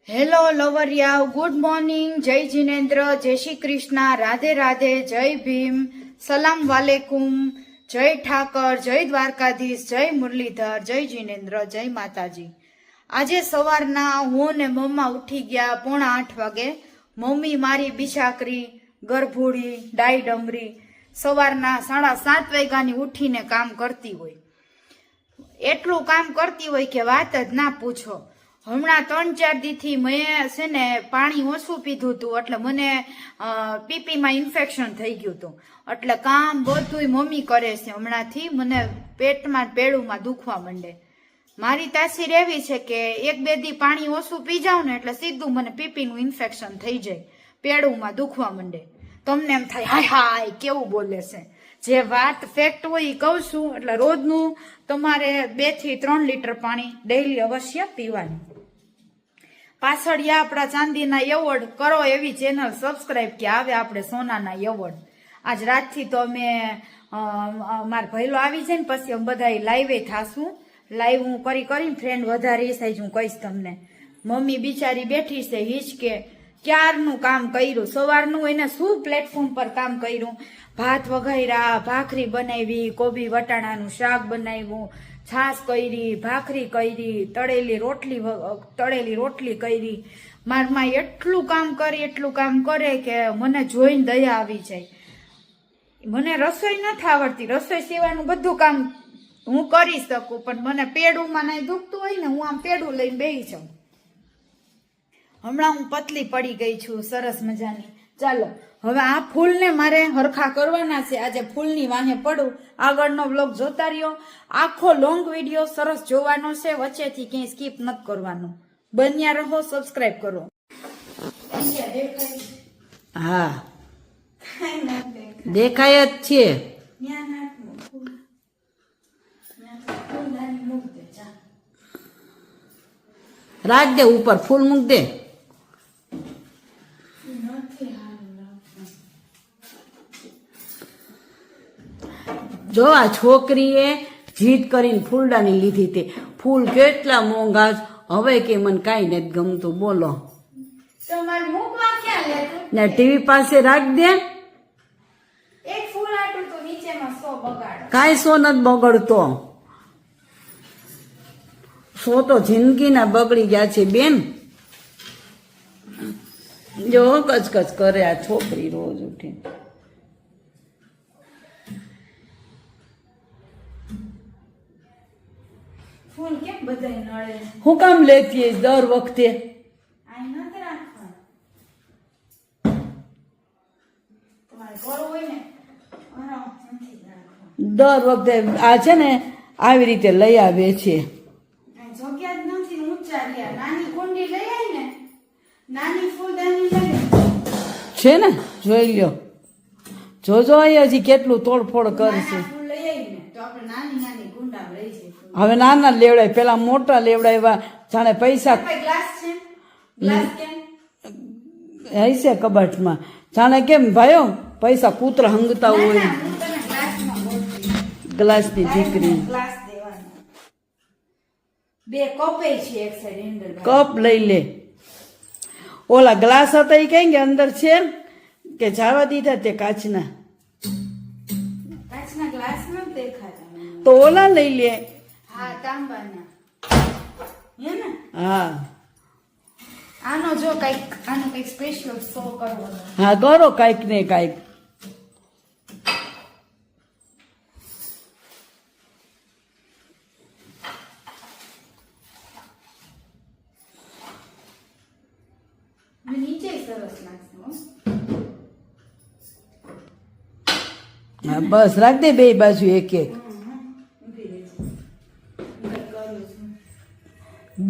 Hello લવરિયાઓ, good morning, જય જીનેન્દ્ર, જય શ્રી કૃષ્ણ, રાધે રાધે, જય ભીમ, સલામ વાલેકુમ, જય ઠાકર, જય દ્વારકાધીશ, જય મુરલીધર, જય જીનેન્દ્ર, જય માતાજી. આજે સવારના હું ને મમ્મા ઉઠી ગયા 7:45 વાગે. મમ્મી મારી બિચાકરી ગરભૂડી ડાઈ ડમરી સવારના 7:30 વાગ્યાની ઉઠીને કામ કરતી હોય. એટલું કામ કરતી હોય કે વાત જ ના પૂછો. હમણાં 3-4 દીથી મેં છે ને પાણી ઓછું પીધું હતું, એટલે મને પીપીમાં ઇન્ફેક્શન થઈ ગયું હતું. એટલે કામ બધું મમ્મી કરે છે. હમણાંથી મને પેટમાં પેડુમાં દુખવા માંડે. મારી તાસીર એવી છે કે 1-2 દી પાણી ઓછું પી જાઉં ને એટલે સીધું મને પીપીનું ઇન્ફેક્શન થઈ જાય, પેડુમાં દુખવા માંડે. તમને એમ થાય હાય હાય કેવું બોલે છે. જે વાત ફેક્ટ હોય એ કહું છું. એટલે રોજનું તમારે 2 થી 3 લીટર પાણી ડેઈલી અવશ્ય પીવાનું. પાછળ આપણા ચાંદીના એવોર્ડ કરો એવી ચેનલ સબસ્ક્રાઇબ કે આવે આપણે સોનાના એવોર્ડ. આજ રાતથી તો અમે મારા ભૈલો આવી જાય ને પછી અમે બધા લાઈવે થાશું. લાઈવ હું કરીને ફ્રેન્ડ વધારીશ. હું કહીશ તમને. મમ્મી બિચારી બેઠી છે હિચકે. ક્યારનું કામ કર્યું, સવારનું એને શું પ્લેટફોર્મ પર કામ કર્યું. ભાત વઘાર્યા, ભાખરી બનાવી, કોબી વટાણાનું શાક બનાવ્યું, છાશ કરી, ભાખરી કરી, તળેલી રોટલી કરી. મારમાં એટલું કામ કરે કે મને જોઈને દયા આવી જાય. મને રસોઈ નથી આવડતી. રસોઈ સિવાયનું બધું કામ હું કરી શકું, પણ મને પેડુમાં નહીં દુખતું હોય ને, હું આમ પેડું લઈને બેસી જાઉં. હમણાં હું પતલી પડી ગઈ છું સરસ મજાની. ચાલો હવે આ ફૂલને મારે હરખા કરવાના છે. આજે ફૂલની વાહે પડું. આગળનો બ્લોગ જોતા રહ્યો. આખો લોંગ વિડીયો સરસ જોવાનો છે, વચ્ચેથી ક્યાંય સ્કીપ નથી કરવાનું. બન્યા રહો, સબસ્ક્રાઇબ કરો. હા દેખાય જ છે. રાખ દે ઉપર, ફૂલ મૂક દે. જો આ છોકરીએ જીદ કરીને ફૂલડાની લીધી તે ફૂલ કેટલા મોંઘા. હવે કે મને કાંઈ નથી ગમતું. બોલો ને ટીવી પાસે રાખ દે. કાંઈ સો નથી બગડતો. સો તો જિંદગીના બગડી ગયા છે બેન. જો કચકચ કરે આ છોકરી રોજ ઉઠી. હું કામ લેતી દર વખતે? દર વખતે આ છે ને આવી રીતે લઈ આવે છે. છે ને જોઈ લ્યો. જોજો અહીં હજી કેટલું તોડફોડ કરશે. હવે નાના લેવડાય, પેલા મોટા લેવડાવ્યા. જાણે પૈસા હશે કબાટમાં. જાણે કેમ ભાઈઓ પૈસા કૂતરા હંગતા હોય. ગ્લાસની દીકરી કપ લઈ લે. ઓલા ગ્લાસ હતા એ કઈ કે અંદર છે કે જવા દીધા તે કાચના ગ્લાસ ન દેખાતા તો ઓલા લઈ લે. હા તાંબાના. હા આનો જો કઈક સ્પેશિયલ શો કરવો. હા કરો કઈક ને કઈક. નીચે સરસ લાગશે. હા બસ રાખ દે બે બાજુ એક એક.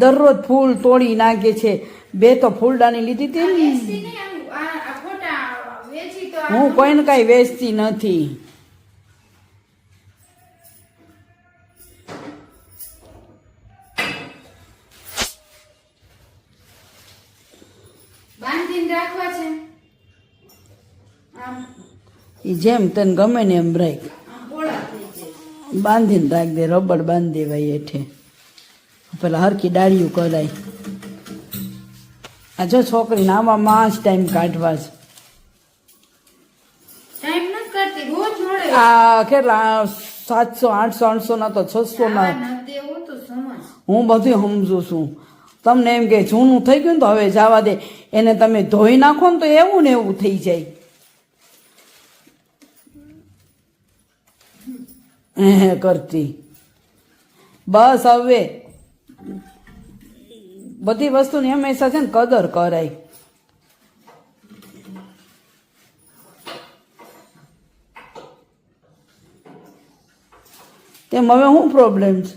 દરરોજ ફૂલ તોડી નાખે છે. 2 તો ફૂલડાની લીધી હતી ને. હું કોઈને કઈ વેચતી નથી. બાંધીને રાખવા છે. જેમ તને ગમે ને એમ રાખ. બાંધીને રાખ દે. રબડ બાંધી દેવાય હેઠે. પેલા હરકી ડાળીયું કરાય. આ જો છોકરીને આવામાં જ ટાઈમ કાઢવા છે. ટાઈમ નથી કરતી, રોજ મળે. આ કેટલા 700 800 800 ના તો 600 ના ના દેવું તો સમજ. હું બધું સમજુ છું. તમને એમ કે જૂનું થઈ ગયું ને તો હવે જવા દે, એને તમે ધોઈ નાખો ને તો એવું ને એવું થઈ જાય. કરતી બસ હવે બધી વસ્તુની હંમેશા છે ને કદર કરાય. તેમ હવે શું પ્રોબ્લેમ છે?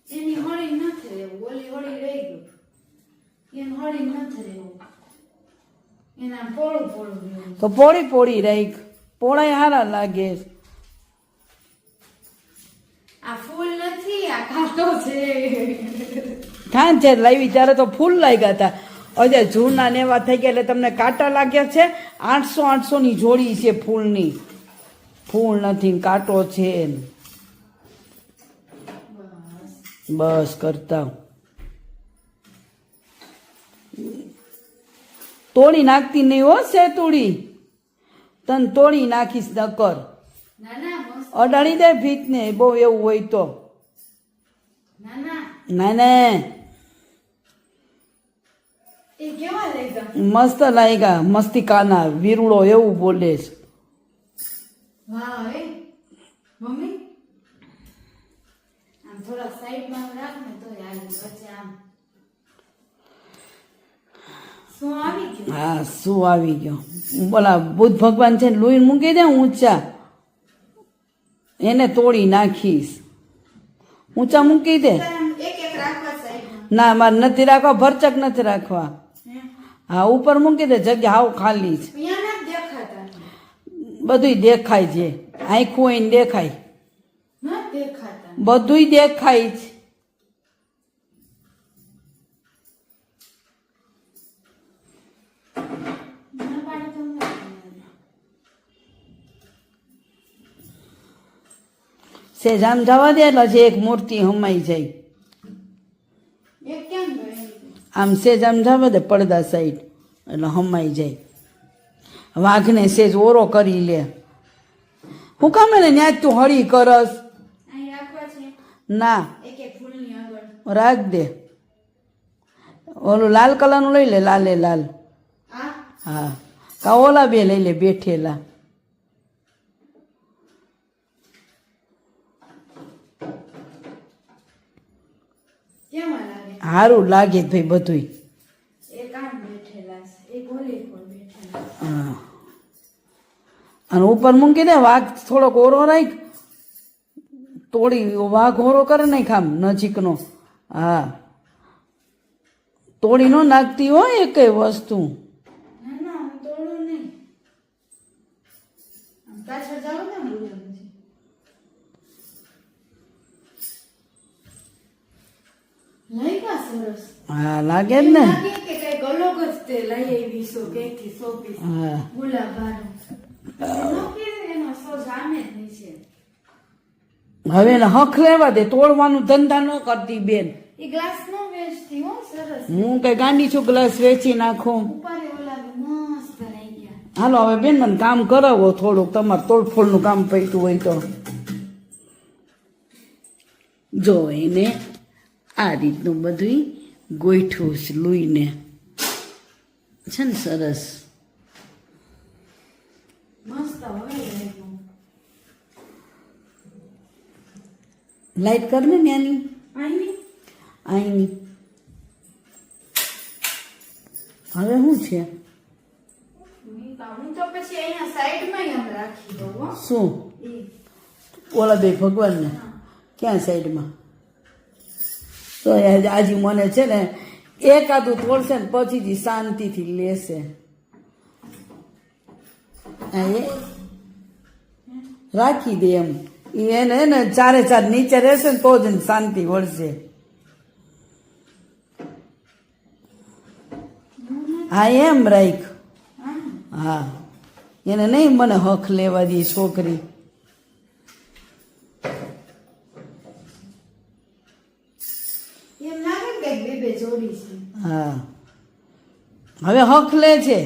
એની હળી નથી રહેવું, ઓલી હળી રહી ગયું, એની હળી નથી રહેવું, એના પોળું પોળું રહેવું. તો પોળી પોળી રાખ, પોળાય હારા લાગે. આ ફૂલ નથી, આ કાંટો છે. કાં છે લાવી ત્યારે તો ફૂલ લાગ્યા હતા, અજે જૂના ને એવા થઈ ગયા એટલે તમને કાંટા લાગ્યા છે. 800 800 ની જોડી છે ફૂલની. ફૂલ નથી, કાંટો છે. બસ કરતા તોડી નાખતી નહીં હો સેતુડી, તને તોડી નાખીશ નકર. ના ના મસ્ત. અડાડી દે ભીતને બહુ એવું હોય તો. ના ના ના ના એ કેવા લાગ્યા? મસ્ત લાગ્યા, મસ્તી કાના વીરુડો એવું બોલે છે. વાહ હે મમ્મી, આમ થોડા સાઈડમાં રાખ ને તો યાર વચ્ચે આમ શું આવી ગયું? હા શું આવી ગયો? બોલા બુદ્ધ ભગવાન છે ને લોહી મૂકી દે ઊંચા, એને તોડી નાખીશ. ઊંચા મૂકી દે. એક એક રાખવા સાઈડમાં. ના મારે નથી રાખવા, ભરચક નથી રાખવા. હા ઉપર મૂકી દે, જગ્યા હાવ ખાલી છે. અહીંયા ના દેખાતા, બધુંય દેખાય છે, આંખું હોય ને દેખાય, ના દેખાતા. બધુંય દેખાય છે. ના પાડે તો હું સેજ આમ જવા દે એટલે છે એક મૂર્તિ હમાઈ જાય. એક કેમ ગઈ? આમ સેજ આમ જવા દે પડદા સાઈડ એટલે હમાઈ જાય. વાઘને સેજ ઓરો કરી લે. હું કામ એને ન્યા જ તું હળી કરસ? અહીં રાખવા છે ના એક એક ફૂલની આગળ. રાખ દે. ઓલું લાલ કલરનું લઈ લે, લાલે લાલ. આ હા કા ઓલા બે લઈ લે બેઠેલા. કેમાં લાગે? સારું લાગે ભાઈ બધુંય. એક આમ બેઠેલા છે, એક ઓલી પર બેઠેલા છે. હા અને ઉપર મૂકી દે. વાઘ થોડોક ઓરો રાખ, તોડી વાઘ ઓરો કરે નાખ આમ નજીકનો. હા તોડી નો નાખતી હોય એક વસ્તુ. ના ના હું તોડું નહીં. આમ પાછળ જાવ ને બોલું છે. લાગ્યા સરસ. હા લાગે જ ને. લાગે કે કઈ ગલોગ જ તે લઈ આવી છો કેથી સોપી હા ગુલાબાનું. એનો કે એનો સો જામે જ નીચે. હવે એને હક લેવા દે, તોડવાનું ધંધા ન કરતી બેન. એ ગ્લાસ નો વેચતી હો સરસ. હું કઈ ગાંડી છું ગ્લાસ વેચી નાખું? ઉપર ઓલા મસ્ત રહી ગયા. હાલો હવે બેન મને કામ કરાવો થોડુંક, તમારે તોડફોડનું કામ પડ્યું હોય તો. જો એને આ રીતનું બધું ગોઠવું છે લૂઈને છે ને સરસ. મસ્ત હવે લાગ્યું. લાઈટ કર ને ત્યાંની આની આઈની. હવે શું છે? હું તો પછી અહીંયા સાઈડમાં એમ રાખી દઉં હો. શું ઈ. ઓલા બે ભગવાનને ક્યાં સાઈડમાં? તો આજે મને છે ને એકાદું તોડશે ને પછીથી શાંતિથી લેશે. હા, એ રાખી દે એમ. એને ને ચારે ચાર નીચે રહેશે ને તો જ એને શાંતિ વળશે. હા એમ રાખ. હા એને નહીં મને હક લેવા દે છોકરી. એમ લાગે ને કઈક બે બે જોડી છે. હા હવે હક લે છે.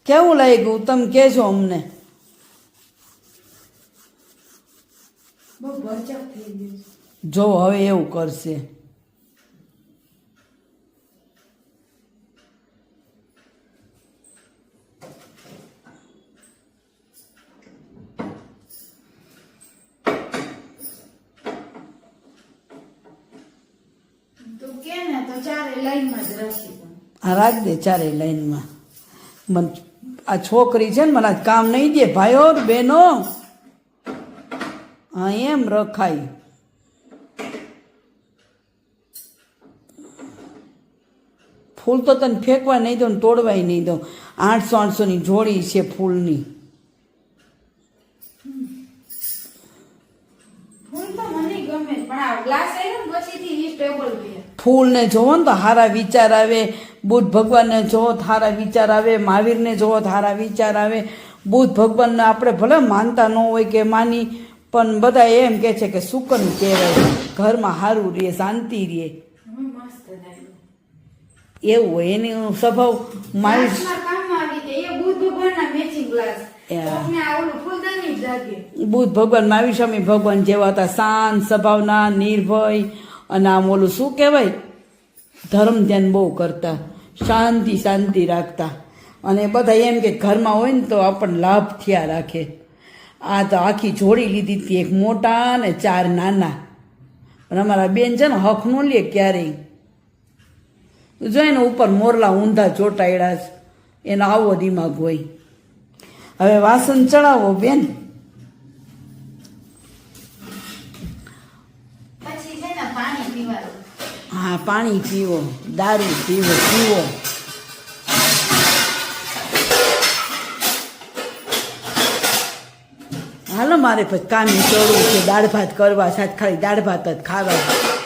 કેવું લાગ્યું તમે કહેજો અમને. બહુ ભરચક થઈ ગયું છે. જો હવે એવું કરશે. તું કે ને તો ચારે લાઈનમાં જ રાખી દઉં. આ રાખ દે ચારે લાઈનમાં. મને આ છોકરી છે ને મને આજ કામ નહીં દે ભાઈઓ બહેનો. હા એમ રખાય. ફૂલ તો તને ફેંકવા નહીં દઉં ને તોડવાય નહીં દઉં. 800-800ની જોડી છે ફૂલની. ફૂલ તો મને ગમે પણ આ ગ્લાસ આવ્યો ને પછીથી ઈ ટેબલ છે. ફૂલને જોવો ને તો સારા વિચાર આવે. બુદ્ધ ભગવાનને જોવો તો સારા વિચાર આવે. મહાવીરને જોવો તો સારા વિચાર આવે. બુદ્ધ ભગવાનને આપણે ભલે માનતા ન હોય કે માની, પણ બધા એમ કહે છે કે સુકન કહેવાય, ઘરમાં સારું રહે, શાંતિ રહે. મસ્ત લાગ્યું. એવું હોય એની સ્વભાવ મારી. ગ્લાસમાં કામમાં આવી જાય. એ બુદ્ધ ભગવાનના મેચિંગ ગ્લાસ. કોકને આ ઓલું ફૂલદાની જ લાગે. બુદ્ધ ભગવાન મહાવીર સ્વામી ભગવાન જેવા હતા, શાંત સ્વભાવના, નિર્ભય, અને આમ ઓલું શું કહેવાય, ધર્મ ધ્યાન બહુ કરતા, શાંતિ રાખતા. અને બધા એમ કે ઘરમાં હોય ને તો આપણને લાભ થયા રાખે. આ તો આખી જોડી લીધી હતી, એક મોટા અને 4 નાના. અને અમારા બેન છે ને હક નો લે ક્યારેય. જોઈને ઉપર મોરલા ઊંધા ચોટાડ્યા છે, એનો આવો દિમાગ હોય. હવે વાસણ ચડાવો બેન. પછી છે ને પાણી પીવાનું. હા પાણી પીવો, દારૂ પીવો. હાલો મારે પછી કામ ચડવું છે, દાળ ભાત કરવા, સાથે ખાલી દાળ ભાત જ ખાવા.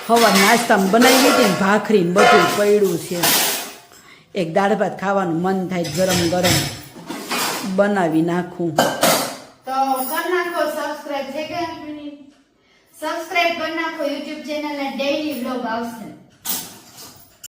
સવાર નાસ્તામાં બનાવી દીધી ને ભાખરી ને બધું પડ્યું છે. એક દાળ ભાત ખાવાનું મન થાય, ગરમ બનાવી નાખું. તો કરી નાખો સબસ્ક્રાઇબ. સબસ્ક્રાઇબ કરી નાખો. યુટ્યુબ ચેનલ ને ડેઈલી વ્લોગ આવશે.